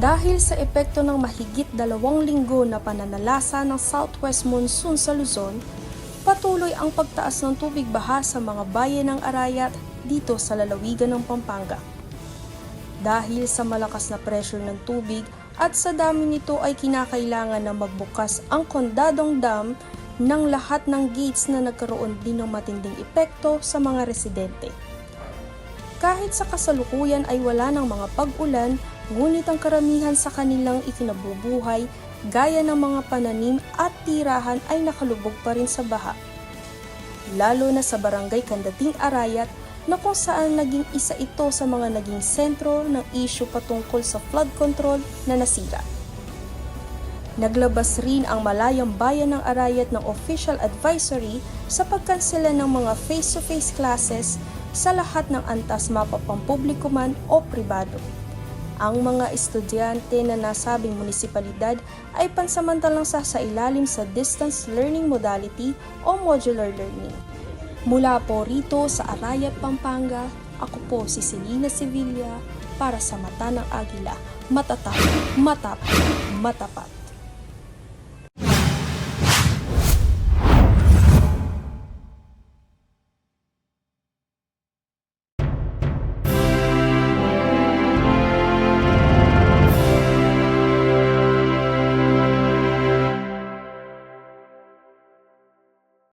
Dahil sa epekto ng mahigit 2 linggo na pananalasa ng southwest monsoon sa Luzon, patuloy ang pagtaas ng tubig baha sa mga bayan ng Arayat dito sa lalawigan ng Pampanga. Dahil sa malakas na pressure ng tubig at sa dami nito ay kinakailangan na magbukas ang Condadong Dam ng lahat ng gates na nagkaroon din ng matinding epekto sa mga residente. Kahit sa kasalukuyan ay wala ng mga pag-ulan, ngunit ang karamihan sa kanilang ikinabubuhay gaya ng mga pananim at tirahan ay nakalubog pa rin sa baha. Lalo na sa barangay Candating Arayat na kung saan naging isa ito sa mga naging sentro ng issue patungkol sa flood control na nasira. Naglabas rin ang Malayang Bayan ng Arayat ng official advisory sa pagkansela ng mga face-to-face classes sa lahat ng antas mapapampubliko man o pribado. Ang mga estudyante na nasabing munisipalidad ay pansamantalang sasailalim sa distance learning modality o modular learning. Mula po rito sa Arayat, Pampanga, ako po si Selena Sevilla para sa Mata ng Agila, matatak, matapat, matapat.